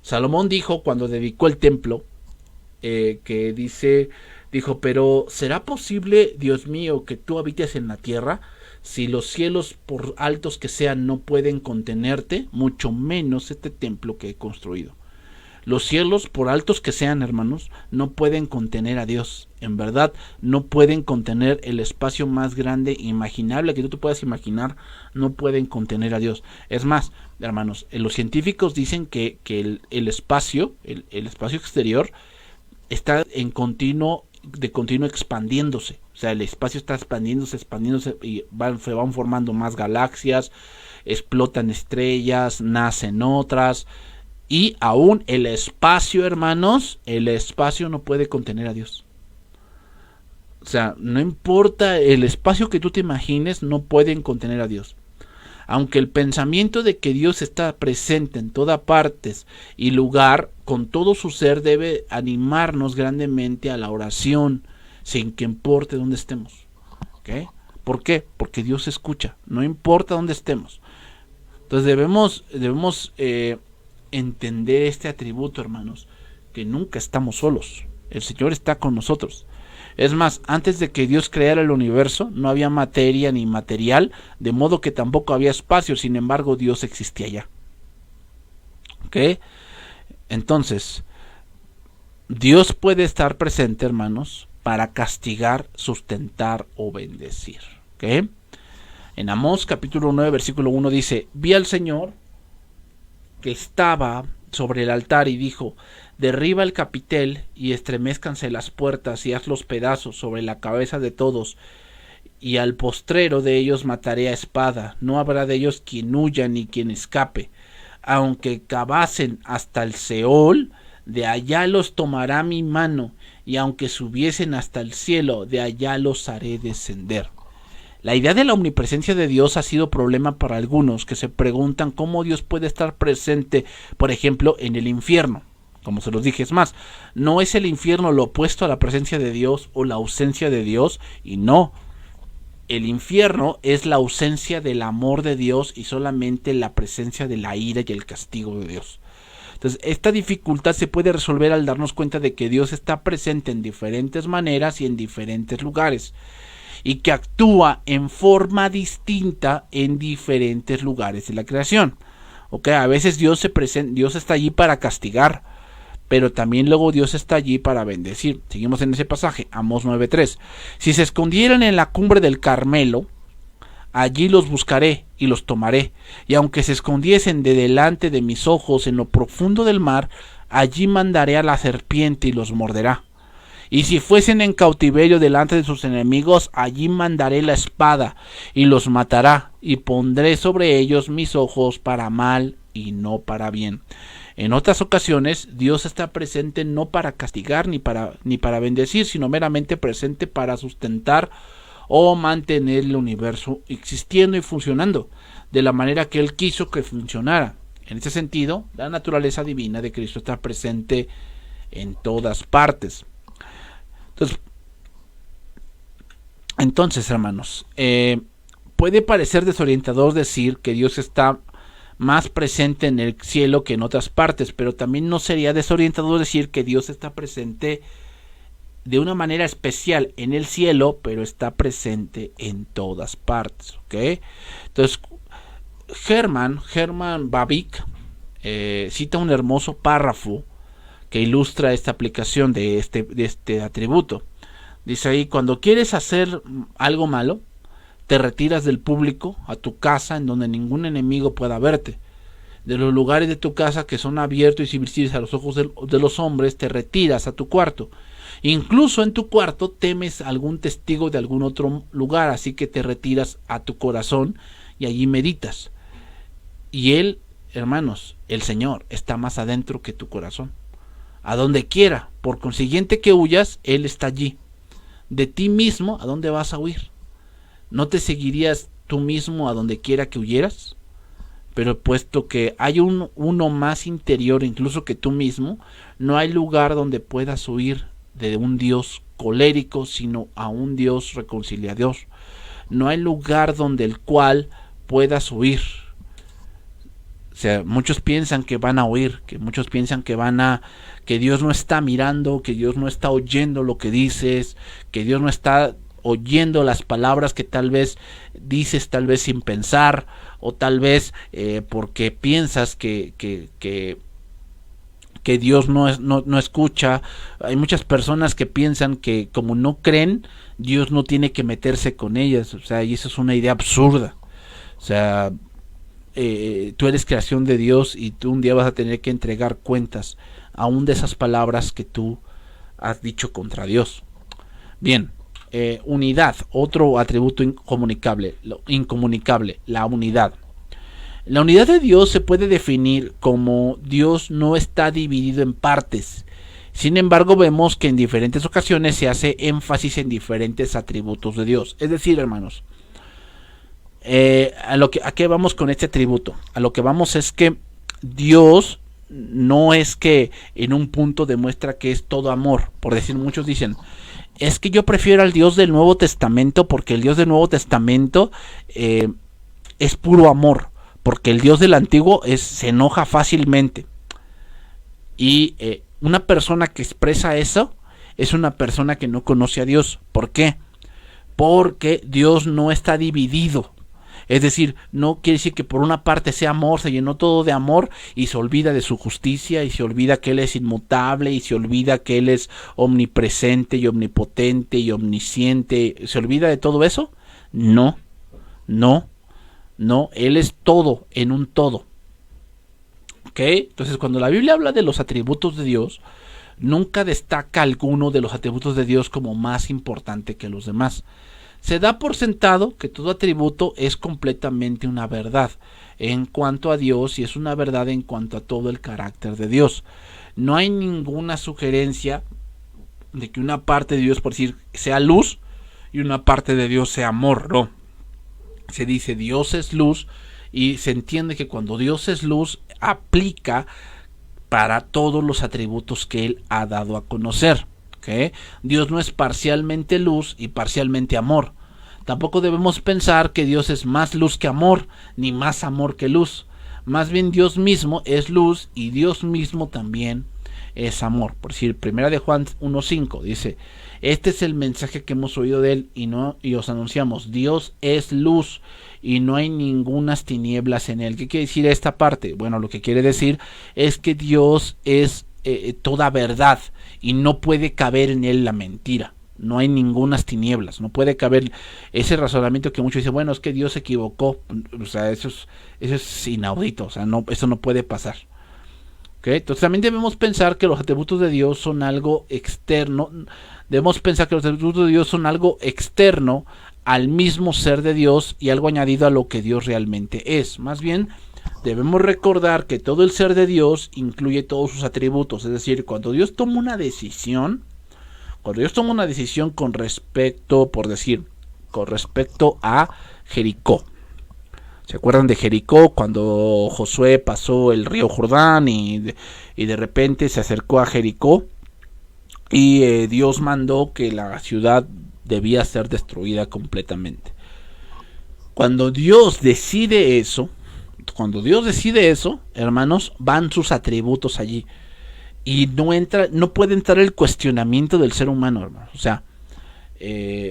Salomón dijo cuando dedicó el templo, dijo, pero ¿será posible, Dios mío, que tú habites en la tierra? Si los cielos, por altos que sean, no pueden contenerte, mucho menos este templo que he construido. Los cielos, por altos que sean, hermanos, no pueden contener a Dios. En verdad, no pueden contener el espacio más grande imaginable que tú te puedas imaginar. No pueden contener a Dios. Es más, hermanos, los científicos dicen que el espacio exterior está de continuo expandiéndose. O sea, el espacio está expandiéndose y se van formando más galaxias, explotan estrellas, nacen otras. Y aún el espacio, hermanos, el espacio no puede contener a Dios. O sea, no importa el espacio que tú te imagines, no pueden contener a Dios. Aunque el pensamiento de que Dios está presente en todas partes y lugar, con todo su ser, debe animarnos grandemente a la oración, sin que importe dónde estemos. ¿Okay? ¿Por qué? Porque Dios escucha, no importa dónde estemos. Entonces debemos entender este atributo, hermanos, que nunca estamos solos. El Señor está con nosotros. Es más, antes de que Dios creara el universo, no había materia ni material, de modo que tampoco había espacio. Sin embargo, Dios existía ya. ¿Ok? Entonces, Dios puede estar presente, hermanos, para castigar, sustentar o bendecir. ¿Ok? En Amós capítulo 9, versículo 1 dice, vi al Señor que estaba sobre el altar y dijo, derriba el capitel y estremezcanse las puertas y haz los pedazos sobre la cabeza de todos, y al postrero de ellos mataré a espada, no habrá de ellos quien huya ni quien escape, aunque cavasen hasta el Seol, de allá los tomará mi mano, y aunque subiesen hasta el cielo, de allá los haré descender. La idea de la omnipresencia de Dios ha sido problema para algunos que se preguntan cómo Dios puede estar presente, por ejemplo, en el infierno. Como se los dije, es más, no es el infierno lo opuesto a la presencia de Dios o la ausencia de Dios, y no. El infierno es la ausencia del amor de Dios y solamente la presencia de la ira y el castigo de Dios. Entonces, esta dificultad se puede resolver al darnos cuenta de que Dios está presente en diferentes maneras y en diferentes lugares, y que actúa en forma distinta en diferentes lugares de la creación. Okay, a veces Dios está allí para castigar, pero también luego Dios está allí para bendecir. Seguimos en ese pasaje, Amós 9:3. Si se escondieran en la cumbre del Carmelo, allí los buscaré y los tomaré, y aunque se escondiesen de delante de mis ojos en lo profundo del mar, allí mandaré a la serpiente y los morderá. Y si fuesen en cautiverio delante de sus enemigos, allí mandaré la espada y los matará, y pondré sobre ellos mis ojos para mal y no para bien. En otras ocasiones, Dios está presente no para castigar ni para bendecir, sino meramente presente para sustentar o mantener el universo existiendo y funcionando de la manera que Él quiso que funcionara. En este sentido, la naturaleza divina de Cristo está presente en todas partes. Entonces, hermanos, puede parecer desorientador decir que Dios está más presente en el cielo que en otras partes, pero también no sería desorientador decir que Dios está presente de una manera especial en el cielo, pero está presente en todas partes. ¿Okay? Entonces, Herman Bavinck cita un hermoso párrafo que ilustra esta aplicación de este atributo. Dice ahí, cuando quieres hacer algo malo, te retiras del público a tu casa en donde ningún enemigo pueda verte. De los lugares de tu casa que son abiertos y visibles a los ojos de los hombres, te retiras a tu cuarto. Incluso en tu cuarto temes algún testigo de algún otro lugar, así que te retiras a tu corazón y allí meditas. Y Él, hermanos, el Señor está más adentro que tu corazón. A donde quiera, por consiguiente que huyas, Él está allí. De ti mismo, ¿a dónde vas a huir? ¿No te seguirías tú mismo a donde quiera que huyeras? Pero puesto que hay uno más interior incluso que tú mismo, no hay lugar donde puedas huir de un Dios colérico, sino a un Dios reconciliador. No hay lugar donde el cual puedas huir. O sea, muchos piensan que van a huir, que muchos piensan que Dios no está mirando, que Dios no está oyendo lo que dices, que Dios no está oyendo las palabras que tal vez dices, tal vez sin pensar, o tal vez porque piensas que Dios no escucha. Hay muchas personas que piensan que como no creen, Dios no tiene que meterse con ellas. O sea, y eso es una idea absurda. O sea, tú eres creación de Dios y tú un día vas a tener que entregar cuentas aún de esas palabras que tú has dicho contra Dios. Bien, unidad, otro atributo incomunicable, la unidad. La unidad de Dios se puede definir como Dios no está dividido en partes. Sin embargo, vemos que en diferentes ocasiones se hace énfasis en diferentes atributos de Dios. Es decir, hermanos, ¿a qué vamos con este atributo? A lo que vamos es que Dios no es que en un punto demuestra que es todo amor. Por decir, muchos dicen, es que yo prefiero al Dios del Nuevo Testamento porque el Dios del Nuevo Testamento es puro amor. Porque el Dios del Antiguo se enoja fácilmente. Y una persona que expresa eso es una persona que no conoce a Dios. ¿Por qué? Porque Dios no está dividido. Es decir, no quiere decir que por una parte sea amor, se llenó todo de amor y se olvida de su justicia y se olvida que Él es inmutable y se olvida que Él es omnipresente y omnipotente y omnisciente. ¿Se olvida de todo eso? No, Él es todo en un todo. ¿Ok? Entonces, cuando la Biblia habla de los atributos de Dios, nunca destaca alguno de los atributos de Dios como más importante que los demás. Se da por sentado que todo atributo es completamente una verdad en cuanto a Dios y es una verdad en cuanto a todo el carácter de Dios. No hay ninguna sugerencia de que una parte de Dios, por decir, sea luz y una parte de Dios sea amor, no. Se dice Dios es luz y se entiende que cuando Dios es luz aplica para todos los atributos que Él ha dado a conocer. ¿Okay? Dios no es parcialmente luz y parcialmente amor. Tampoco debemos pensar que Dios es más luz que amor, ni más amor que luz. Más bien Dios mismo es luz y Dios mismo también es amor. Por decir, 1 de Juan 1:5 dice, este es el mensaje que hemos oído de Él y os anunciamos, Dios es luz y no hay ningunas tinieblas en Él. ¿Qué quiere decir esta parte? Bueno, lo que quiere decir es que Dios es toda verdad y no puede caber en Él la mentira. No hay ningunas tinieblas, no puede caber ese razonamiento que muchos dicen, bueno, es que Dios se equivocó. O sea, eso es inaudito, o sea, no, eso no puede pasar. ¿Okay? Entonces también debemos pensar que los atributos de Dios son algo externo. Debemos pensar que los atributos de Dios son algo externo al mismo ser de Dios y algo añadido a lo que Dios realmente es. Más bien, debemos recordar que todo el ser de Dios incluye todos sus atributos. Es decir, cuando Dios toma una decisión con respecto, por decir, con respecto a Jericó. ¿Se acuerdan de Jericó cuando Josué pasó el río Jordán y de repente se acercó a Jericó y Dios mandó que la ciudad debía ser destruida completamente? Cuando Dios decide eso, hermanos, van sus atributos allí y no puede entrar el cuestionamiento del ser humano, hermanos. O sea,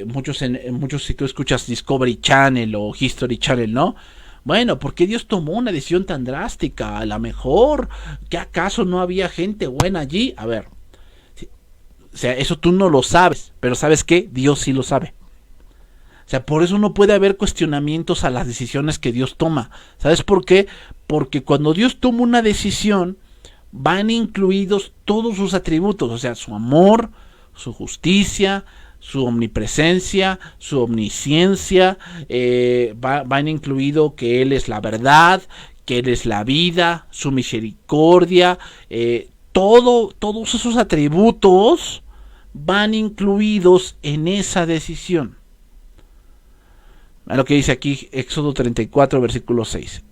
muchos si tú escuchas Discovery Channel o History Channel, ¿no? Bueno, ¿por qué Dios tomó una decisión tan drástica? A lo mejor, ¿que acaso no había gente buena allí? A ver, o sea, eso tú no lo sabes, pero ¿sabes qué? Dios sí lo sabe. O sea, por eso no puede haber cuestionamientos a las decisiones que Dios toma. ¿Sabes por qué? Porque cuando Dios toma una decisión, van incluidos todos sus atributos, o sea, su amor, su justicia, su omnipresencia, su omnisciencia, van incluido que Él es la verdad, que Él es la vida, su misericordia, todos esos atributos van incluidos en esa decisión. A lo que dice aquí Éxodo 34, versículo 6.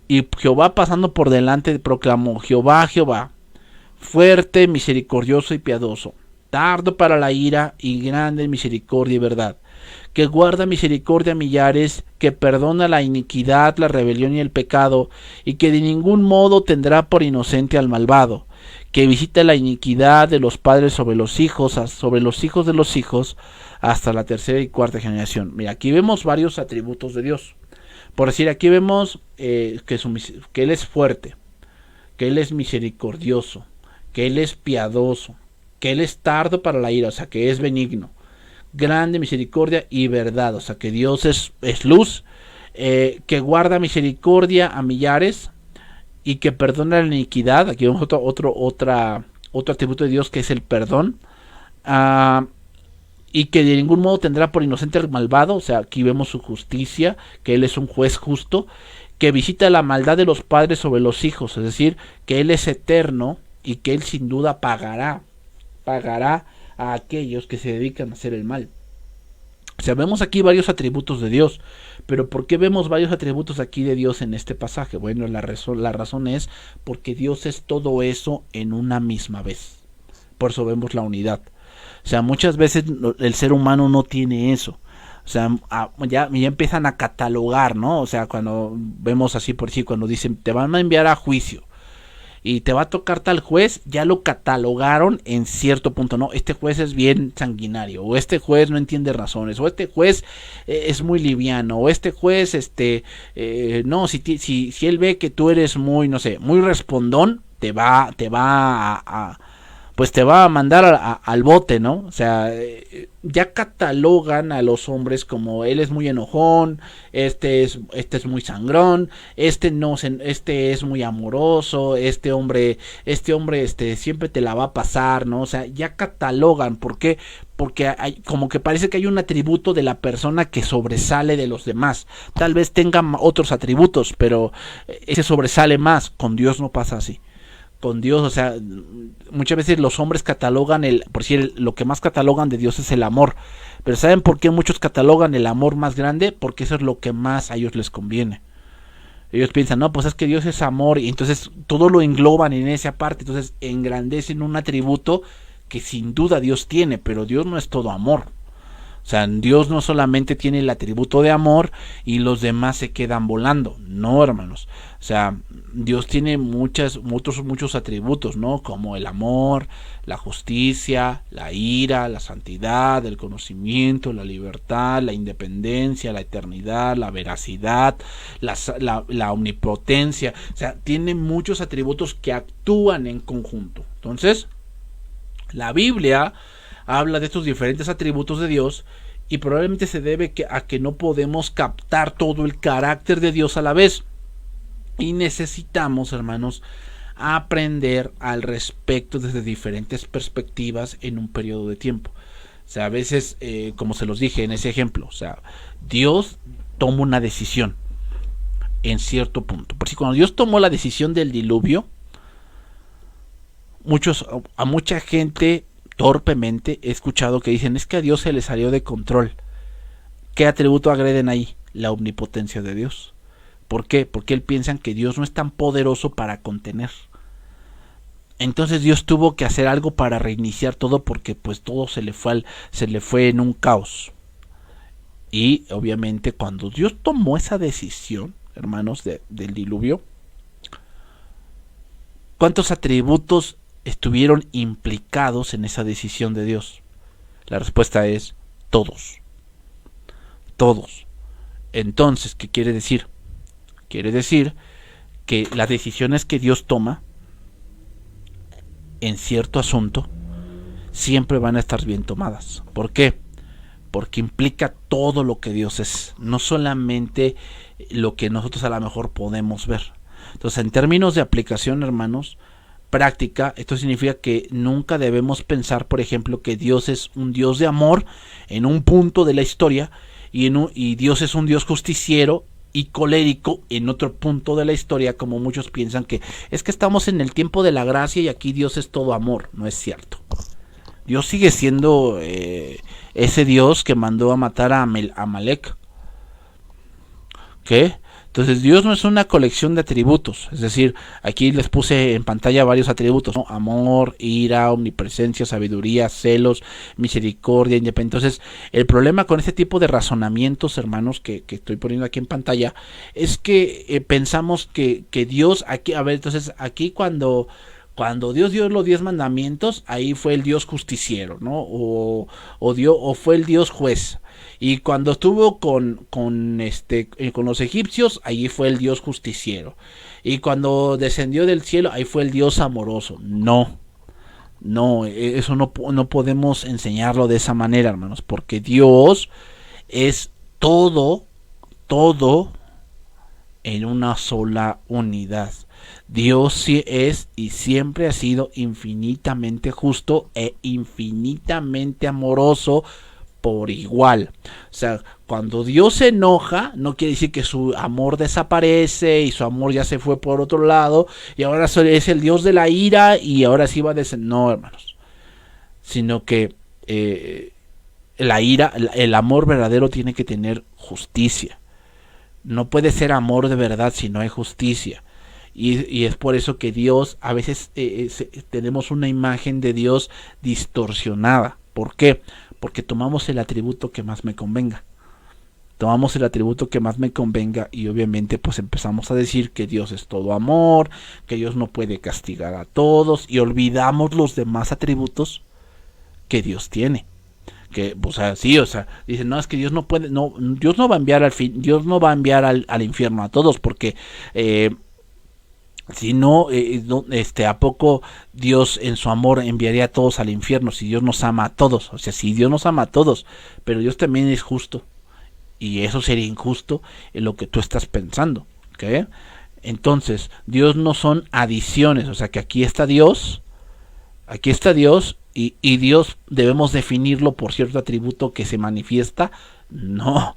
Y Jehová pasando por delante proclamó: Jehová, Jehová, fuerte, misericordioso y piadoso, tardo para la ira y grande en misericordia y verdad, que guarda misericordia a millares, que perdona la iniquidad, la rebelión y el pecado, y que de ningún modo tendrá por inocente al malvado, que visita la iniquidad de los padres sobre los hijos de los hijos, hasta la tercera y cuarta generación. Mira, aquí vemos varios atributos de Dios. Por decir, aquí vemos que Él es fuerte, que Él es misericordioso, que Él es piadoso, que Él es tardo para la ira, o sea, que es benigno, grande misericordia y verdad, o sea, que Dios es luz, que guarda misericordia a millares y que perdona la iniquidad. Aquí vemos otro atributo de Dios, que es el perdón. Y que de ningún modo tendrá por inocente al malvado, o sea, aquí vemos su justicia, que Él es un juez justo, que visita la maldad de los padres sobre los hijos, es decir, que Él es eterno y que Él sin duda pagará a aquellos que se dedican a hacer el mal. O sea, vemos aquí varios atributos de Dios, pero ¿por qué vemos varios atributos aquí de Dios en este pasaje? Bueno, la razón es porque Dios es todo eso en una misma vez, por eso vemos la unidad. O sea, muchas veces el ser humano no tiene eso. O sea, ya empiezan a catalogar, ¿no? O sea, cuando vemos así por sí, cuando dicen te van a enviar a juicio y te va a tocar tal juez, ya lo catalogaron en cierto punto, ¿no? Este juez es bien sanguinario, o este juez no entiende razones, o este juez es muy liviano, o este juez, no, si él ve que tú eres muy, no sé, muy respondón, te va a mandar al bote, ¿no? O sea, ya catalogan a los hombres como él es muy enojón, este es muy sangrón, este es muy amoroso, este hombre siempre te la va a pasar, ¿no? O sea, ya catalogan. ¿Por qué? Porque como que parece que hay un atributo de la persona que sobresale de los demás. Tal vez tengan otros atributos, pero ese sobresale más. Con Dios no pasa así. Con Dios, o sea, muchas veces los hombres catalogan lo que más catalogan de Dios es el amor. Pero ¿saben por qué muchos catalogan el amor más grande? Porque eso es lo que más a ellos les conviene. Ellos piensan, no, pues es que Dios es amor, y entonces todo lo engloban en esa parte. Entonces engrandecen un atributo que sin duda Dios tiene, pero Dios no es todo amor. O sea, Dios no solamente tiene el atributo de amor y los demás se quedan volando. No, hermanos. O sea, Dios tiene muchos atributos, ¿no? Como el amor, la justicia, la ira, la santidad, el conocimiento, la libertad, la independencia, la eternidad, la veracidad, la omnipotencia. O sea, tiene muchos atributos que actúan en conjunto. Entonces, la Biblia habla de estos diferentes atributos de Dios, y probablemente se debe a que no podemos captar todo el carácter de Dios a la vez. Y necesitamos, hermanos, aprender al respecto desde diferentes perspectivas en un periodo de tiempo. O sea, a veces, como se los dije en ese ejemplo, o sea, Dios toma una decisión en cierto punto. Por si cuando Dios tomó la decisión del diluvio, a mucha gente torpemente he escuchado que dicen, es que a Dios se le salió de control. ¿Qué atributo agreden ahí? La omnipotencia de Dios. ¿Por qué? Porque piensan que Dios no es tan poderoso para contener. Entonces Dios tuvo que hacer algo para reiniciar todo, porque pues todo se le fue en un caos. Y obviamente cuando Dios tomó esa decisión, hermanos, del diluvio, ¿cuántos atributos estuvieron implicados en esa decisión de Dios? La respuesta es todos. Todos. Entonces, ¿qué quiere decir? Quiere decir que las decisiones que Dios toma en cierto asunto siempre van a estar bien tomadas. ¿Por qué? porque implica todo lo que Dios es, no solamente lo que nosotros a lo mejor podemos ver. Entonces, en términos de aplicación, hermanos, práctica, esto significa que nunca debemos pensar, por ejemplo, que Dios es un Dios de amor en un punto de la historia y Dios es un Dios justiciero y colérico en otro punto de la historia, como muchos piensan que es que estamos en el tiempo de la gracia y aquí Dios es todo amor. No es cierto. Dios sigue siendo ese Dios que mandó a matar a Amalek. ¿Qué? Entonces Dios no es una colección de atributos, es decir, aquí les puse en pantalla varios atributos, ¿no? Amor, ira, omnipresencia, sabiduría, celos, misericordia, independencia. Entonces el problema con este tipo de razonamientos, hermanos, que estoy poniendo aquí en pantalla, es que pensamos que Dios, aquí, a ver, entonces aquí cuando Dios dio los 10 mandamientos, ahí fue el Dios justiciero, ¿no? O fue el Dios juez. Y cuando estuvo con los egipcios, allí fue el Dios justiciero. Y cuando descendió del cielo, ahí fue el Dios amoroso. No, eso no podemos enseñarlo de esa manera, hermanos, porque Dios es todo en una sola unidad. Dios sí es y siempre ha sido infinitamente justo e infinitamente amoroso por igual. O sea, cuando Dios se enoja, no quiere decir que su amor desaparece y su amor ya se fue por otro lado y ahora es el Dios de la ira y ahora sí va a descender. No, hermanos, sino que la ira, el amor verdadero tiene que tener justicia. No puede ser amor de verdad si no hay justicia. Y es por eso que Dios, a veces tenemos una imagen de Dios distorsionada. ¿Por qué? Porque tomamos el atributo que más me convenga. Tomamos el atributo que más me convenga y obviamente pues empezamos a decir que Dios es todo amor, que Dios no puede castigar a todos y olvidamos los demás atributos que Dios tiene. Que, o sea, sí, o sea, dicen, no, es que Dios no puede, no, Dios no va a enviar Dios no va a enviar al infierno a todos, porque si no, ¿a poco Dios en su amor enviaría a todos al infierno si Dios nos ama a todos? O sea, si Dios nos ama a todos, pero Dios también es justo. Y eso sería injusto en lo que tú estás pensando. ¿Okay? Entonces, Dios no son adiciones. O sea, que aquí está Dios y Dios debemos definirlo por cierto atributo que se manifiesta. No,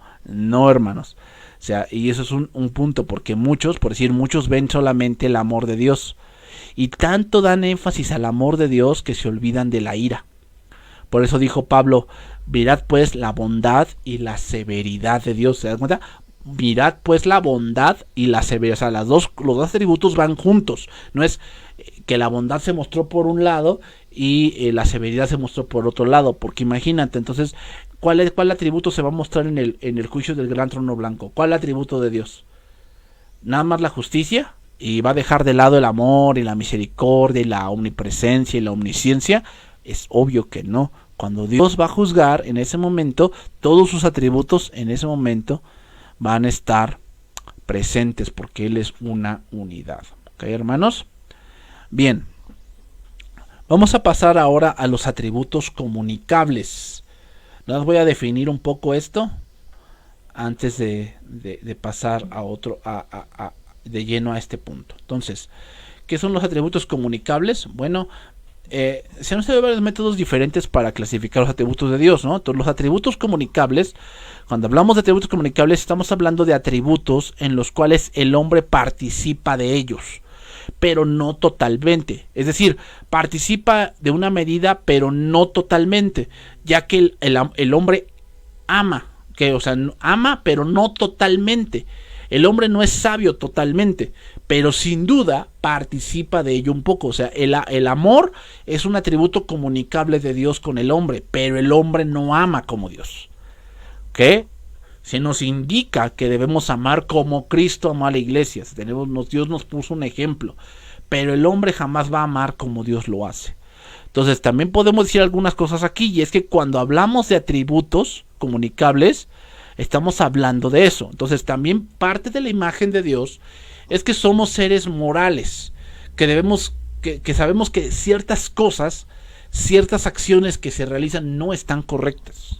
hermanos. O sea, y eso es un punto, porque muchos ven solamente el amor de Dios. Y tanto dan énfasis al amor de Dios que se olvidan de la ira. Por eso dijo Pablo, mirad pues la bondad y la severidad de Dios. ¿Se dan cuenta? Mirad pues la bondad y la severidad. O sea, los dos atributos van juntos. No es que la bondad se mostró por un lado y la severidad se mostró por otro lado. Porque imagínate, entonces, ¿cuál atributo se va a mostrar en el juicio del gran trono blanco? ¿Cuál atributo de Dios? ¿Nada más la justicia? ¿Y va a dejar de lado el amor y la misericordia y la omnipresencia y la omnisciencia? Es obvio que no. Cuando Dios va a juzgar, en ese momento, todos sus atributos en ese momento van a estar presentes porque Él es una unidad. ¿Ok, hermanos? Bien. Vamos a pasar ahora a los atributos comunicables. Les voy a definir un poco esto antes de pasar a otro, de lleno a este punto. Entonces, ¿qué son los atributos comunicables? Bueno, se han usado varios métodos diferentes para clasificar los atributos de Dios, ¿no? Entonces, los atributos comunicables, cuando hablamos de atributos comunicables, estamos hablando de atributos en los cuales el hombre participa de ellos, pero no totalmente. Es decir, participa de una medida, pero no totalmente, ya que el hombre ama, ama, pero no totalmente. El hombre no es sabio totalmente, pero sin duda participa de ello un poco. O sea, el amor es un atributo comunicable de Dios con el hombre, pero el hombre no ama como Dios. ¿Qué? Se nos indica que debemos amar como Cristo amó a la iglesia. Dios nos puso un ejemplo, pero el hombre jamás va a amar como Dios lo hace. Entonces también podemos decir algunas cosas aquí, y es que cuando hablamos de atributos comunicables, estamos hablando de eso. Entonces también parte de la imagen de Dios es que somos seres morales, que sabemos que ciertas cosas, ciertas acciones que se realizan no están correctas.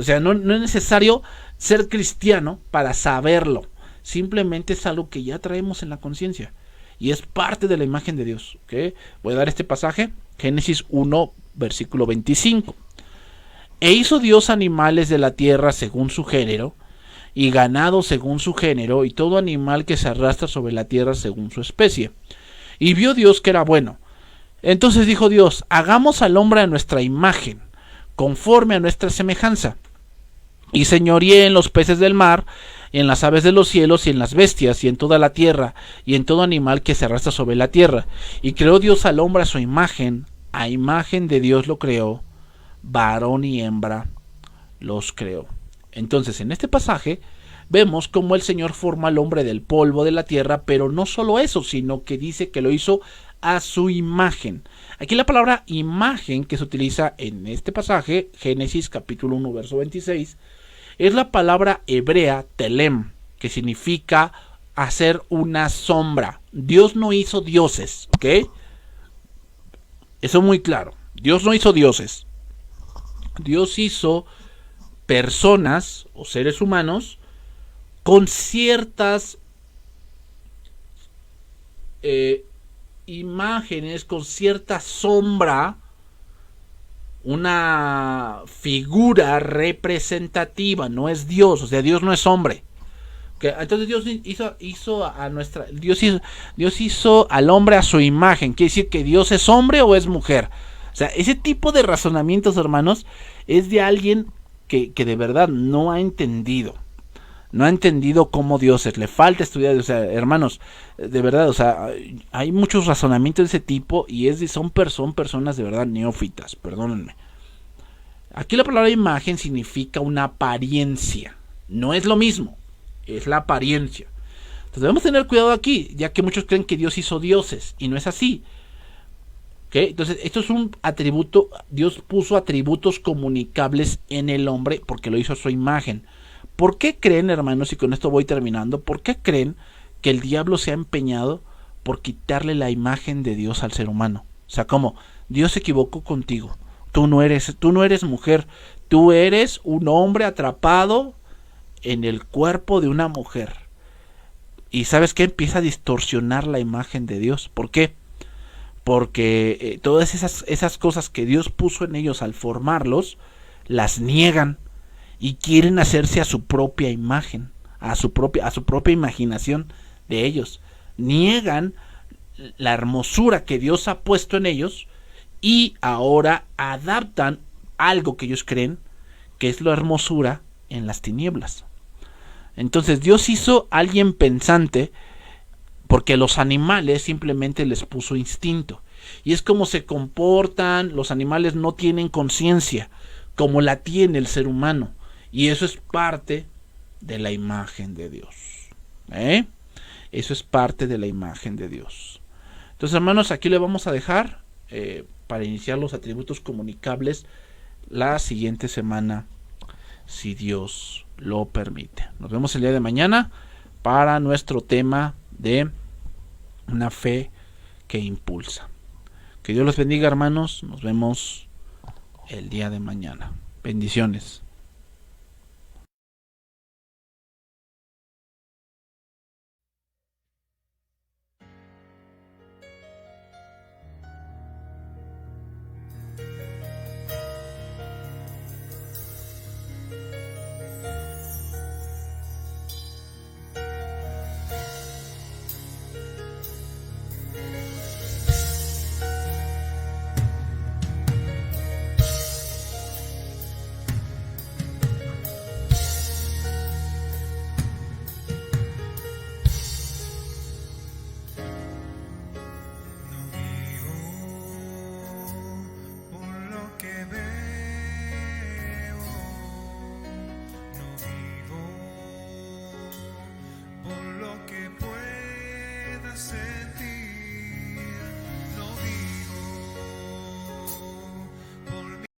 O sea, no es necesario ser cristiano para saberlo. Simplemente es algo que ya traemos en la conciencia. Y es parte de la imagen de Dios. ¿Okay? Voy a dar este pasaje. Génesis 1, versículo 25. E hizo Dios animales de la tierra según su género, y ganado según su género, y todo animal que se arrastra sobre la tierra según su especie. Y vio Dios que era bueno. Entonces dijo Dios, hagamos al hombre a nuestra imagen, conforme a nuestra semejanza, y señoríe en los peces del mar, y en las aves de los cielos, y en las bestias, y en toda la tierra, y en todo animal que se arrastra sobre la tierra. Y creó Dios al hombre a su imagen, a imagen de Dios lo creó, varón y hembra los creó. Entonces, en este pasaje vemos cómo el Señor forma al hombre del polvo de la tierra, pero no solo eso, sino que dice que lo hizo a su imagen. Aquí la palabra imagen que se utiliza en este pasaje, Génesis capítulo 1, verso 26, es la palabra hebrea telem, que significa hacer una sombra. Dios no hizo dioses, ¿ok? Eso es muy claro. Dios no hizo dioses. Dios hizo personas o seres humanos con ciertas imágenes, con cierta sombra, una figura representativa. No es Dios, o sea, Dios no es hombre. Entonces Dios Dios hizo al hombre a su imagen. Quiere decir que Dios es hombre o es mujer. O sea, ese tipo de razonamientos, hermanos, es de alguien que de verdad no ha entendido. No ha entendido cómo Dios es. Le falta estudiar. O sea, hermanos, de verdad, o sea, hay muchos razonamientos de ese tipo y son personas de verdad neófitas. Perdónenme. Aquí la palabra imagen significa una apariencia. No es lo mismo. Es la apariencia. Entonces debemos tener cuidado aquí, ya que muchos creen que Dios hizo dioses y no es así. ¿Okay? Entonces esto es un atributo. Dios puso atributos comunicables en el hombre porque lo hizo a su imagen. ¿Por qué creen, hermanos, y con esto voy terminando, por qué creen que el diablo se ha empeñado por quitarle la imagen de Dios al ser humano? O sea, como Dios se equivocó contigo. Tú no eres mujer, tú eres un hombre atrapado en el cuerpo de una mujer. Y ¿sabes qué? Empieza a distorsionar la imagen de Dios. ¿Por qué? Porque todas esas cosas que Dios puso en ellos al formarlos, las niegan y quieren hacerse a su propia imagen, a su propia imaginación de ellos. Niegan la hermosura que Dios ha puesto en ellos y ahora adaptan algo que ellos creen que es la hermosura en las tinieblas. Entonces Dios hizo a alguien pensante porque los animales simplemente les puso instinto. Y es como se comportan. Los animales no tienen conciencia como la tiene el ser humano. Y eso es parte de la imagen de Dios. Eso es parte de la imagen de Dios. Entonces, hermanos, aquí le vamos a dejar para iniciar los atributos comunicables la siguiente semana, si Dios lo permite. Nos vemos el día de mañana para nuestro tema de una fe que impulsa. Que Dios los bendiga, hermanos. Nos vemos el día de mañana. Bendiciones. Sentir